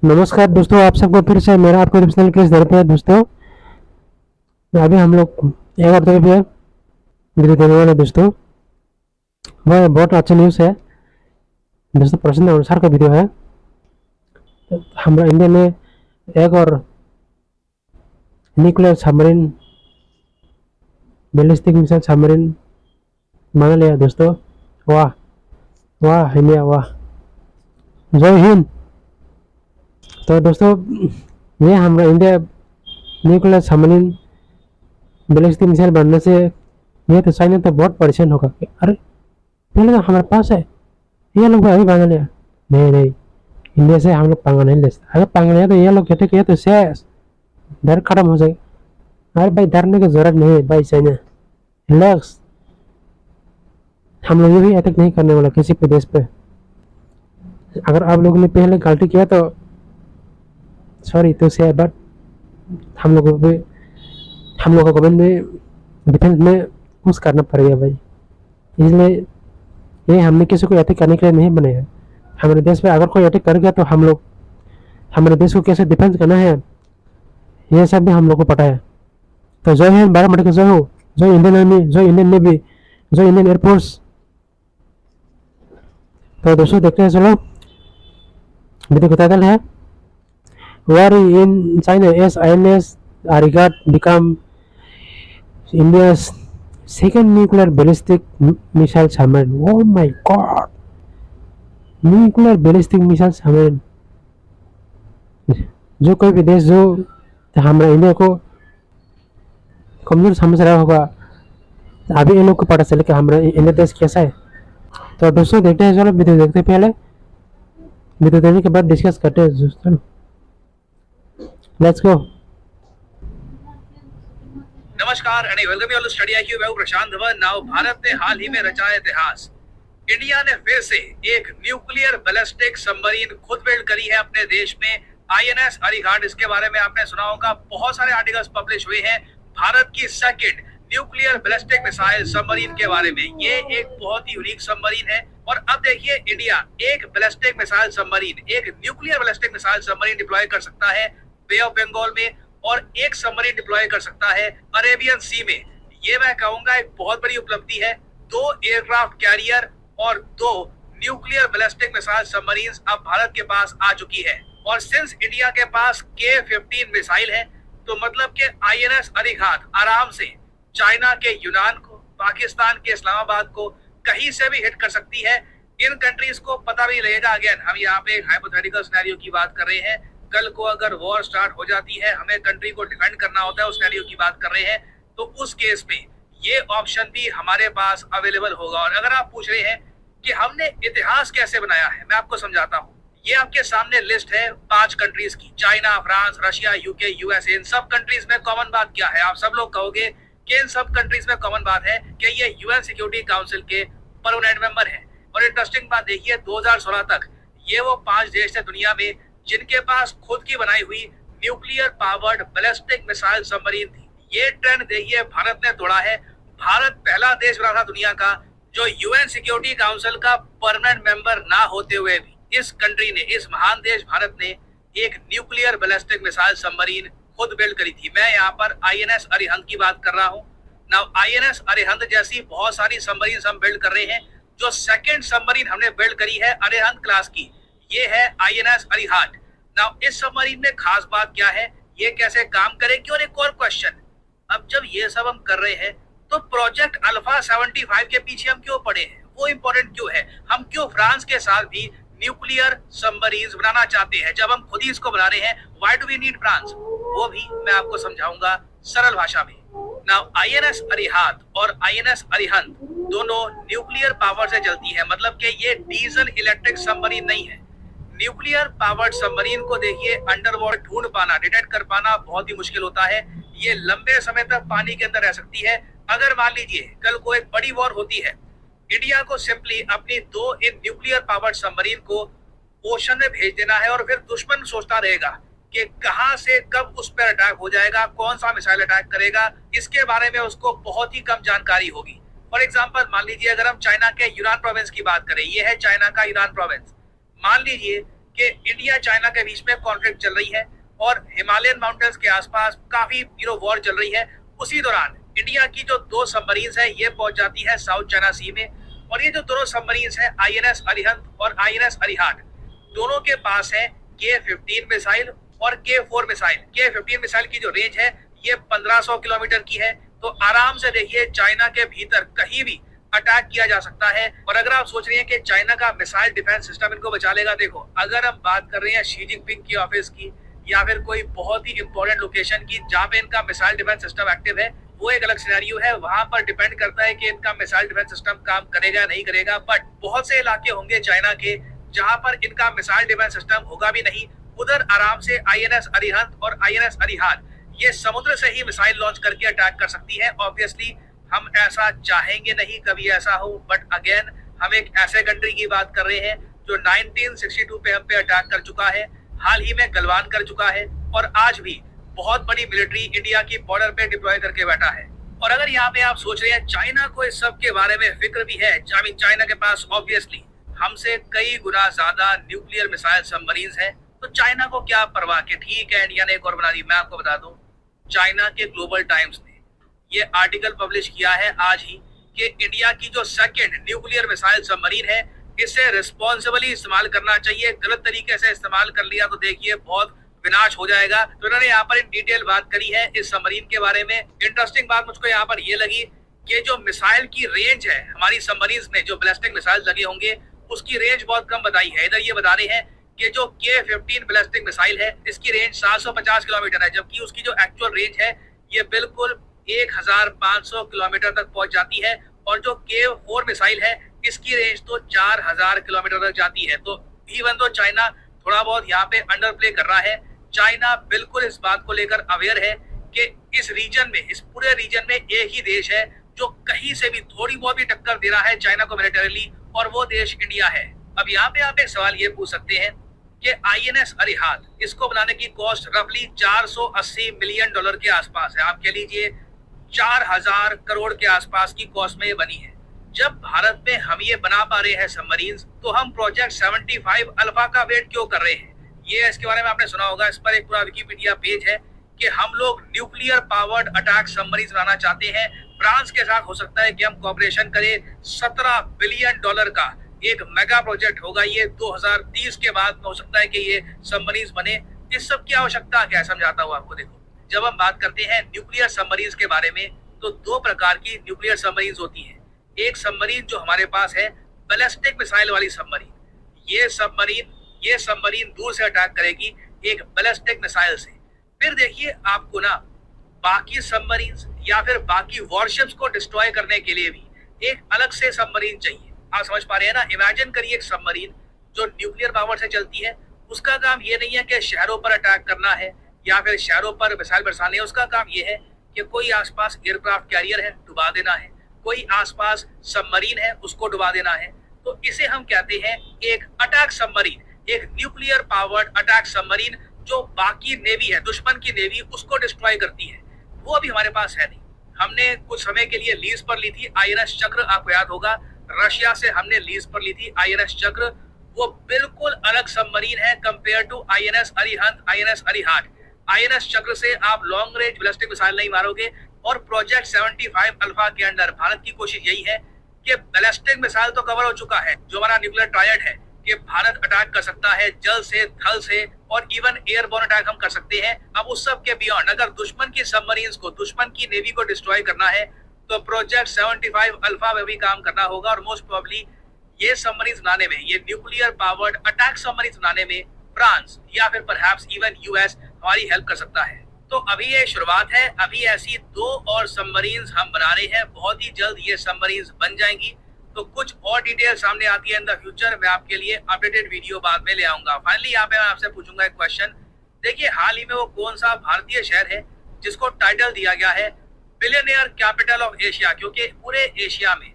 नमस्कार दोस्तों, आप सबको फिर से मेरा आपके चैनल के दर पे दोस्तों। अभी हम लोग एक और तरफ है वीडियो देने वाले दोस्तों। वह बहुत अच्छा न्यूज़ है दोस्तों, प्रश्न अनुसार का वीडियो है। तो हमारा इंडिया में एक और nuclear submarine ballistic missile submarine बना लिया दोस्तों। वाह वाह इंडिया वाह, जय हिंद। तो दोस्तों, ये हमारा India nuclear submarine ballistic missile बनने से ये तो चाइना तो बहुत परेशान होगा कि अरे पहले तो हमारे पास है, ये लोग अभी बना लिया। नहीं नहीं, इंडिया से हम लोग पंगा नहीं ले सकते। अगर पंगा लिया तो ये लोग कहते कि ये तो शेष डर खत्म हो जाएगा। अरे भाई, डरने की जरूरत नहीं है भाई, चाइना रिलैक्स। हम लोग ये भी अटैक नहीं करने वाला किसी प्रदेश पे। अगर आप लोगों ने पहले गलती किया तो सॉरी तो से, बट हम लोगों को हम लोगों को गवर्नमेंट में डिफेंस में कुछ करना पड़ेगा भाई। इसलिए ये हमने किसी को अटैक करने के लिए नहीं बने हैं। हमारे देश पे अगर कोई अटैक कर गया तो हम लोग हमारे देश को कैसे डिफेंस करना है ये सब भी हम लोग को पता है। तो जय हिंद, भारत माता की जय हो, जय इंडियन आर्मी, जय इंडियन नेवी, जय इंडियन एयरफोर्स। तो दोस्तों देखते हैं, चलो वीडियो का टाइटल है war in China as INS Arigat become India's second nuclear ballistic missile submarine. Oh my god, nuclear ballistic missile submarine. जो कोई भी देश जो हमारा इंडिया को कमजोर समझ रहा होगा, अभी इन लोग को पता चले कि हमारा इंडिया देश कैसा है। तो दोस्तों देखते हैं, चलो वीडियो देखते हैं। पहले वीडियो देखने के बाद डिस्कस करते हैं दोस्तों। Let's go. नमस्कार and welcome you all to study IQ. मैं हूं प्रशांत धवन। नाउ भारत ने हाल ही में रचा इतिहास। इंडिया ने फिर से एक न्यूक्लियर बैलिस्टिक सबमरीन खुद बिल्ड करी है अपने देश में, आईएनएस अरिहंत। इसके बारे में आपने सुना होगा, बहुत सारे आर्टिकल्स पब्लिश हुए हैं भारत की second nuclear ballistic missile submarine के बारे में। ये एक बहुत ही यूनिक सबमरीन है। और अब देखिए, इंडिया एक बैलिस्टिक मिसाइल सबमरीन, एक nuclear ballistic missile submarine deploy कर सकता है बे ऑफ बंगाल में, और एक सबमरीन डिप्लॉय कर सकता है अरेबियन सी में। ये मैं कहूंगा एक बहुत बड़ी उपलब्धि है। 2 एयरक्राफ्ट कैरियर और 2 न्यूक्लियर बैलिस्टिक मिसाइल सबमरीन्स अब भारत के पास आ चुकी है। और सिंस इंडिया के पास K-15 मिसाइल है, तो मतलब के आईएनएस अरिहंत आराम से चाइना के यूनान को, पाकिस्तान के इस्लामाबाद को कहीं से भी हिट कर सकती है। इन कंट्रीज को पता भी लगेगा। अगेन हम यहाँ पे एक हाइपोथेटिकल सिनेरियो की बात कर रहे हैं। कल को अगर वॉर स्टार्ट हो जाती है, हमें कंट्री को डिफेंड करना होता है, उस सिनेरियो की बात कर रहे हैं, तो उस केस में ये ऑप्शन भी हमारे पास अवेलेबल होगा। और अगर आप पूछ रहे हैं कि हमने इतिहास कैसे बनाया है, मैं आपको समझाता हूँ। ये आपके सामने लिस्ट है 5 कंट्रीज की, China, France, Russia, UK, USA. इन सब कंट्रीज में कॉमन बात क्या है? आप सब लोग कहोगे कि इन सब कंट्रीज में कॉमन बात है कि ये यूएन सिक्योरिटी काउंसिल के परमानेंट मेंबर है। और इंटरेस्टिंग बात देखिए, 2016 तक ये वो 5 देश थे दुनिया में जिनके पास खुद की बनाई हुई nuclear powered ballistic missile submarine थी। ये ट्रेंड देखिए भारत ने तोड़ा है। भारत पहला देश बना था दुनिया का जो यूएन सिक्योरिटी काउंसिल का परमानेंट मेंबर ना होते हुए भी इस कंट्री ने, इस महान देश भारत ने एक न्यूक्लियर बैलिस्टिक मिसाइल सबमरीन खुद बिल्ड करी थी। मैं यहाँ पर आईएनएस अरिहंत की बात कर रहा हूँ। नाउ आईएनएस अरिहंत जैसी बहुत सारी सबमरीन हम बिल्ड कर रहे हैं। जो सेकेंड सबमरीन हमने बिल्ड करी है अरिहंत क्लास की, ये है आईएनएस अरिहंत। नाउ इस सबमरीन में खास बात क्या है, ये कैसे काम करेगी? और एक और क्वेश्चन, अब जब ये सब हम कर रहे हैं तो प्रोजेक्ट अल्फा 75 के पीछे हम क्यों पड़े हैं? वो इंपॉर्टेंट क्यों है? हम क्यों फ्रांस के साथ भी न्यूक्लियर सबमरीन्स बनाना चाहते हैं जब हम खुद ही इसको बना रहे हैं? Why do we need France? वो भी मैं आपको समझाऊंगा सरल भाषा में। नाउ आईएनएस अरिहंत और आईएनएस अरिहंत दोनों न्यूक्लियर पावर से चलती है, मतलब कि ये डीजल इलेक्ट्रिक सबमरीन नहीं है। न्यूक्लियर पावर्ड सबमरीन को देखिए अंडर वाटर ढूंढ पाना, डिटेक्ट कर पाना बहुत ही मुश्किल होता है। ये लंबे समय तक पानी के अंदर रह सकती है। अगर मान लीजिए कल को एक बड़ी वॉर होती है, इंडिया को सिंपली अपनी 2 इन न्यूक्लियर पावर्ड सबमरीन को ओशन में भेज देना है, और फिर दुश्मन सोचता रहेगा कि कहां से कब उस पर अटैक हो जाएगा, कौन सा मिसाइल अटैक करेगा, इसके बारे में उसको बहुत ही कम जानकारी होगी। फॉर एग्जाम्पल मान लीजिए अगर हम चाइना के यूनान प्रोविंस की बात करें, ये है चाइना का यूनान प्रोविंस। मान लीजिए कि इंडिया चाइना के बीच में कॉन्फ्लिक्ट चल रही है और हिमालयन माउंटेन्स के आसपास काफी वॉर चल रही है। उसी दौरान इंडिया की जो 2 सबमरीन्स है ये पहुंच जाती है साउथ चाइना सी में, और ये जो दोनों सबमरीन्स है INS अरिहंत और INS अरिहाट, दोनों के पास है K-15 मिसाइल और K-4 मिसाइल। K-15 मिसाइल की जो रेंज है ये 1500 किलोमीटर की है, तो आराम से देखिए चाइना के भीतर कहीं भी अटैक किया जा सकता है। और अगर आप सोच रहे हैं कि चाइना का मिसाइल डिफेंस सिस्टम इनको बचा लेगा, देखो अगर हम बात कर रहे हैं शी जिनपिंग की ऑफिस की या फिर कोई बहुत ही इंपॉर्टेंट लोकेशन की जहां पे इनका मिसाइल डिफेंस सिस्टम एक्टिव है, वो एक अलग सिनेरियो है, वहां पर डिपेंड करता है कि इनका मिसाइल डिफेंस सिस्टम काम करेगा या नहीं करेगा। बट बहुत से इलाके होंगे चाइना के जहां पर इनका मिसाइल डिफेंस सिस्टम होगा भी नहीं, उधर आराम से INS अरिहंत और INS अरिहाट ये समुद्र से ही मिसाइल लॉन्च करके अटैक कर सकती है। ऑब्वियसली हम ऐसा चाहेंगे नहीं कभी ऐसा हो, बट अगेन हम एक ऐसे कंट्री की बात कर रहे हैं जो 1962 पे हम पे अटैक कर चुका है, हाल ही में गलवान कर चुका है, और आज भी बहुत बड़ी मिलिट्री इंडिया की बॉर्डर पे डिप्लॉय करके बैठा है। और अगर यहाँ पे आप सोच रहे हैं चाइना को इस सब के बारे में फिक्र भी है, चाइना के पास ऑब्वियसली हमसे कई गुना ज्यादा न्यूक्लियर मिसाइल सबमरीन्स हैं, तो चाइना को क्या परवाह कि ठीक है इंडिया ने एक और बना दी। मैं आपको बता दूं, चाइना के ग्लोबल टाइम्स ने ये आर्टिकल पब्लिश किया है आज ही कि इंडिया की जो सेकंड न्यूक्लियर मिसाइल सबमरीन है इसे रिस्पॉन्सिबली इस्तेमाल करना चाहिए। गलत तरीके से इस्तेमाल कर लिया तो देखिए बहुत विनाश हो जाएगा। तो इन्होंने यहाँ पर इन डिटेल बात करी है इस सबमरीन के बारे में। इंटरेस्टिंग बात मुझको यहाँ पर ये लगी कि जो मिसाइल की रेंज है हमारी सबमरीन में जो बैलिस्टिक मिसाइल लगे होंगे उसकी रेंज बहुत कम बताई है। इधर ये बता रहे हैं कि जो K-15 बैलिस्टिक मिसाइल है इसकी रेंज 750 किलोमीटर है, जबकि उसकी जो एक्चुअल रेंज है ये बिल्कुल 1500 किलोमीटर तक पहुंच जाती है, और जो K-4 मिसाइल है इसकी रेंज तो 4000 किलोमीटर तक जाती है। तो इवन तो चाइना थोड़ा बहुत यहाँ पे अंडर प्ले कर रहा है, चाइना बिल्कुल इस बात को लेकर अवेयर है कि इस रीजन में, इस पूरे रीजन में एक ही देश है जो कहीं से भी थोड़ी बहुत भी टक्कर दे रहा है चाइना को मिलिटरीली, और वो देश इंडिया है। अब यहाँ पे आप एक सवाल ये पूछ सकते हैं कि INS अरिहात इसको बनाने की कॉस्ट रफली 480 मिलियन डॉलर के आसपास है। आप कह लीजिए 4000 करोड़ के आसपास की कॉस्ट में ये बनी है। जब भारत में हम ये बना पा रहे हैं सबमरीन्स, तो हम प्रोजेक्ट 75 अल्फा का वेट क्यों कर रहे हैं? ये इसके बारे में आपने सुना होगा, इस पर एक पूरा विकिपीडिया पेज है कि हम लोग न्यूक्लियर पावर्ड अटैक सबमरीन बनाना चाहते हैं। फ्रांस के साथ हो सकता है कि हम कोऑपरेशन करें, 17 बिलियन डॉलर का एक मेगा प्रोजेक्ट होगा ये। 2030 के बाद हो सकता है कि ये सबमरीन बने। इस सब की आवश्यकता क्या है समझाता हूँ आपको। देखो, जब हम बात करते हैं न्यूक्लियर सबमरीन के बारे में, तो 2 प्रकार की न्यूक्लियर सबमरीन होती है। एक सबमरीन जो हमारे पास है बैलिस्टिक मिसाइल वाली सबमरीन, ये सबमरीन दूर से अटैक करेगी एक बैलिस्टिक मिसाइल से। फिर देखिए आपको ना बाकी सबमरीन या फिर बाकी वॉरशिप्स को डिस्ट्रॉय करने के लिए भी एक अलग से सबमरीन चाहिए। आप समझ पा रहे हैं ना? इमेजिन करिए एक सबमरीन जो न्यूक्लियर पावर से चलती है, उसका काम ये नहीं है कि शहरों पर अटैक करना है या फिर शहरों पर मिसाइल बरसाने है। उसका काम ये है कि कोई आसपास एयरक्राफ्ट कैरियर है डुबा देना है, कोई आसपास सबमरीन है उसको डुबा देना है। तो इसे हम कहते हैं एक अटैक सबमरीन, एक न्यूक्लियर पावर्ड अटैक सबमरीन जो बाकी नेवी है, दुश्मन की नेवी, उसको डिस्ट्रॉय करती है। वो अभी हमारे पास है नहीं। हमने कुछ समय के लिए लीज पर ली थी INS चक्र, आपको याद होगा, रशिया से हमने लीज पर ली थी INS चक्र। वो बिल्कुल अलग सबमरीन है compare to INS Arihant, INS Arihant. INS Chakra से आप लॉन्ग रेंज बैलिस्टिक मिसाइल नहीं मारोगे। और प्रोजेक्ट 75 अल्फा के अंडर भारत की कोशिश यही है कि बैलिस्टिक मिसाइल तो कवर हो चुका है, जो हमारा न्यूक्लियर ट्रायड है कि भारत अटैक कर सकता है जल से, थल से और इवन एयरबोर्न अटैक हम कर सकते हैं। अब उस सब के बियॉन्ड अगर दुश्मन की सबमरीन्स को, दुश्मन की नेवी को डिस्ट्रॉय करना है तो प्रोजेक्ट 75 अल्फा में भी काम करना होगा। और मोस्ट प्रोबेबली ये सबमरीन्स बनाने में, ये न्यूक्लियर पावर्ड अटैक सबमरीन्स बनाने में फ्रांस या फिर परहैप्स इवन US हमारी हेल्प कर सकता है। तो अभी ये शुरुआत है, अभी ऐसी 2 और सबमरीन्स हम बना रहे हैं। बहुत ही जल्द ये सबमरीन्स बन जाएंगी। तो कुछ और डिटेल सामने आती है इन द फ्यूचर, मैं आपके लिए अपडेटेड वीडियो बाद में ले आऊंगा। फाइनली यहाँ पे मैं आपसे पूछूंगा एक क्वेश्चन। देखिए, हाल ही में वो कौन सा भारतीय शहर है जिसको टाइटल दिया गया है बिलियनियर कैपिटल ऑफ एशिया, क्योंकि पूरे एशिया में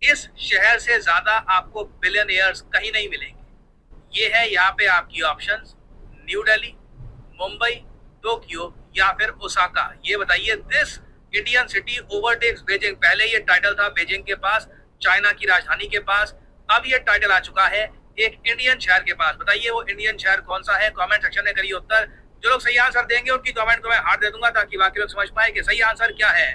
इस शहर से ज्यादा आपको बिलियनियर्स कहीं नहीं मिलेंगे। ये है यहाँ पे आपकी options, new Delhi, Mumbai, Tokyo या फिर ओसाका। ये बताइए, this Indian city overtakes Beijing. पहले ये टाइटल था बीजिंग के पास, चाइना की राजधानी के पास। अब ये टाइटल आ चुका है एक इंडियन शहर के पास। बताइए वो इंडियन शहर कौन सा है? कमेंट सेक्शन में करिए उत्तर। जो लोग सही आंसर देंगे उनकी कमेंट को मैं हार्ट दे दूंगा ताकि बाकी लोग समझ पाए कि सही आंसर क्या है।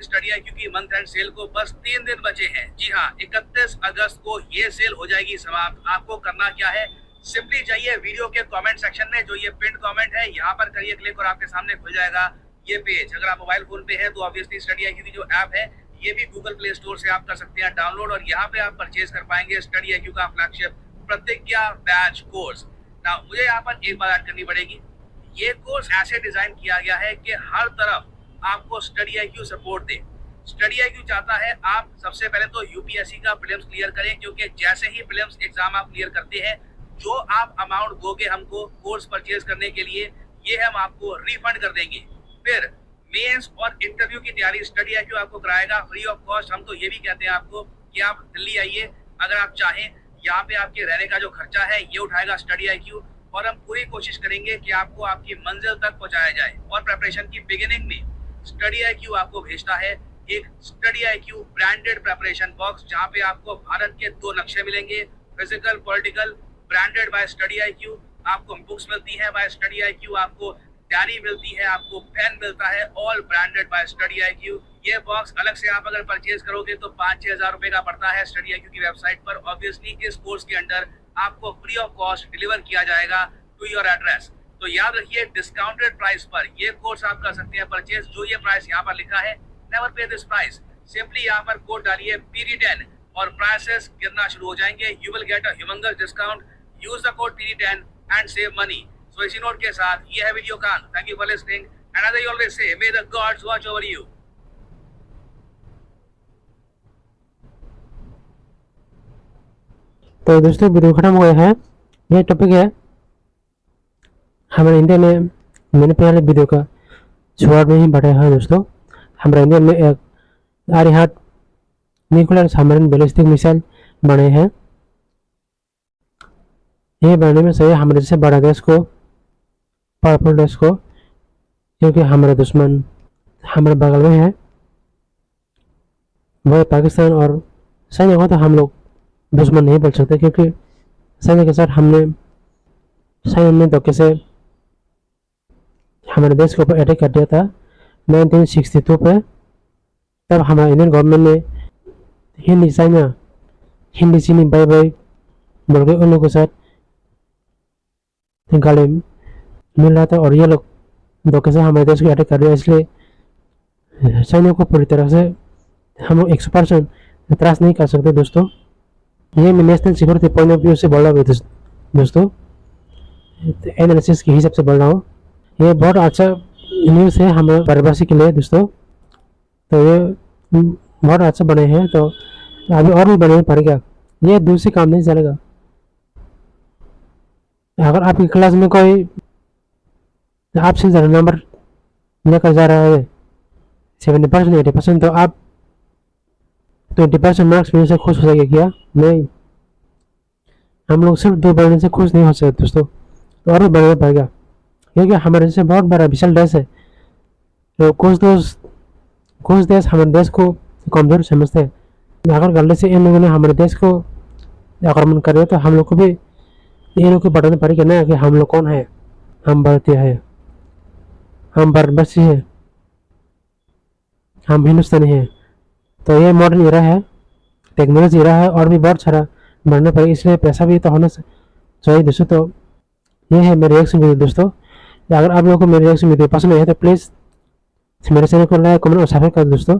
स्टडी IQ की मंथ एंड सेल को बस 3 दिन बचे हैं। जी हाँ, 31 अगस्त को ये सेल हो जाएगी समाप्त। आपको करना क्या है? सिंपली जाइए वीडियो के कमेंट सेक्शन में, जो ये पिन कमेंट है यहाँ पर करिए क्लिक और आपके सामने खुल जाएगा ये पेज। अगर आप मोबाइल फोन पे है तो ऑब्वियसली स्टडी IQ की जो ऐप है ये भी गूगल प्ले स्टोर से आप कर सकते हैं डाउनलोड, और यहाँ पे आप परचेज कर पाएंगे स्टडी IQ का फ्लैगशिप प्रतिज्ञा बैच कोर्स। ना मुझे यहाँ पर एक बात ऐड करनी पड़ेगी, ये कोर्स ऐसे डिजाइन किया गया है कि हर तरफ आपको स्टडी IQ सपोर्ट दे। स्टडी IQ चाहता है आप सबसे पहले तो यूपीएससी का प्रीलिम्स क्लियर करें, क्योंकि जैसे ही प्रीलिम्स एग्जाम आप क्लियर करते हैं जो आप अमाउंट दोगे हमको कोर्स परचेज करने के लिए, ये हम आपको रिफंड कर देंगे। फिर मेंस और इंटरव्यू की तैयारी स्टडी IQ आपको कराएगा फ्री ऑफ कॉस्ट। हम तो ये भी कहते हैं आपको कि आप दिल्ली आइए, अगर आप चाहें यहाँ पे आपके रहने का जो खर्चा है ये उठाएगा स्टडी IQ, और हम पूरी कोशिश करेंगे कि आपको आपकी मंजिल तक पहुंचाया जाए। और प्रिपरेशन की बिगिनिंग में स्टडी IQ आपको भेजता है एक study IQ branded preparation box, जहां पे आपको भारत के 2 नक्शे मिलेंगे, physical political branded bye study IQ, आपको बुक्स मिलती है बाय स्टडी IQ, आपको डायरी मिलती है, आपको पेन मिलता है, all branded bye study IQ। ये बॉक्स अलग से आप अगर परचेज करोगे तो 5-6 हजार रुपए का पड़ता है स्टडी IQ की वेबसाइट पर। ऑब्वियसली इस कोर्स के अंडर आपको फ्री ऑफ कॉस्ट डिलीवर किया जाएगा टू योर एड्रेस। तो याद रखिए डिस्काउंटेड प्राइस पर ये कोर्स आप कर सकते हैं परचेज। जो ये प्राइस यहाँ पर लिखा है, नेवर पे दिस प्राइस, सिंपली यहाँ पर कोड डालिए PD10 और प्राइसेस गिरना शुरू हो जाएंगे। You will get a humongous discount. Use the code PD10 and save money. So इसी नोट के साथ ये है वीडियो का। Thank you for listening and as I always say, may the gods watch over you. तो दोस्तों video खत्म हो गया है। ये टॉपिक है हमारे इंडिया में, मैंने पहले वीडियो का शुरुआत में ही बताया है दोस्तों, हमारे इंडिया में एक Aryabhatta nuclear submarine ballistic missile बने हैं। ये बनने में से हमारे जैसे बड़ा देश को, पावरफुल देश को, क्योंकि हमारे दुश्मन हमारे बगल में है वो पाकिस्तान, और सैन्य को तो हम लोग दुश्मन नहीं बोल सकते, क्योंकि सैन्य के साथ सैन्य ने धोखे से हमारे देश के ऊपर अटैक कर दिया था 1962 पे। तब हमारे इंडियन गवर्नमेंट ने हिंदी चाइना, हिंदी चीनी बाई बाई बोल के उन लोगों के साथ गाली मिल रहा था, और ये लोग धोखे से हमारे देश को अटैक कर रहे हैं। इसलिए सैन्य को पूरी तरह से हम लोग 100% त्रास नहीं कर सकते दोस्तों। ये मैं national security point of view से बोल रहा हूँ दोस्तों, एनालिसिस के हिसाब से बोल रहा हूँ। ये बहुत अच्छा न्यूज़ है हमारे भारतवासी के लिए दोस्तों। तो ये बहुत अच्छा बने हैं, तो अभी और भी बने पड़ेगा, ये दूसरे काम नहीं चलेगा। अगर आपकी क्लास में कोई आपसे ज़्यादा नंबर लेकर जा रहा है 70% 80%, तो आप 20% मार्क्स मिलने से खुश हो जाएंगे क्या? नहीं, हम लोग सिर्फ 2 बढ़ने से खुश नहीं हो सकते दोस्तों, और भी बढ़ना पड़ेगा, क्योंकि हमारे जैसे बहुत बड़ा विशाल देश है। तो कुछ देश हमारे देश को कमजोर समझते हैं। अगर गलती से इन लोगों ने हमारे देश को आक्रमण करे तो हम लोग को भी इन लोग को बताना पड़ेगा ना कि हम लोग कौन है। हम भारतीय है, हम भारतवासी है, हम हिंदुस्तानी है। तो ये मॉडर्न एरा है, टेक्नोलॉजी एरा है, और भी बहुत सारा बढ़ना पड़ेगा, इसलिए पैसा भी तो होना चाहिए दोस्तों। तो ये है मेरे रिएक्शन वीडियो दोस्तों। अगर आप लोगों को मेरे रिएक्शन वीडियो पसंद आए तो प्लीज़ मेरे चैनल को लाइक कमेंट और सब्सक्राइब कर दोस्तों।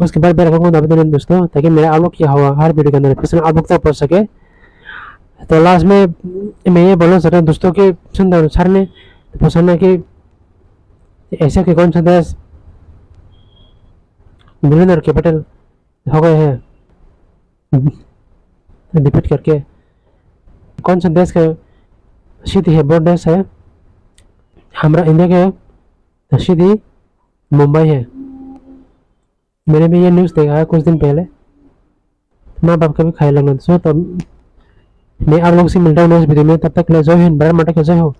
उसके बाद बेल आइकन को दबा देना दोस्तों, ताकि मेरा आप लोग क्या हुआ हर वीडियो के नोटिफिकेशन आप लोग तक पहुँच सके। तो लास्ट में मैं ये बोलना चाहता हूँ दोस्तों कि सुंदर सर ने पूछना कि ऐसे के कौन सा देश मिलियनर कैपिटल हो गए हैं डिफीट करके, कौन सा देश का सिटी है, बहुत देश है। हमारा इंडिया के सिटी मुंबई है। मैंने भी ये न्यूज़ देखा है कुछ दिन पहले, माँ बाप का भी ख्याल रखना दोस्तों। तो मैं आप लोगों से मिलता हूँ नेक्स्ट वीडियो में, तब तक के लिए जय हिंद, भारत माता की जय हो।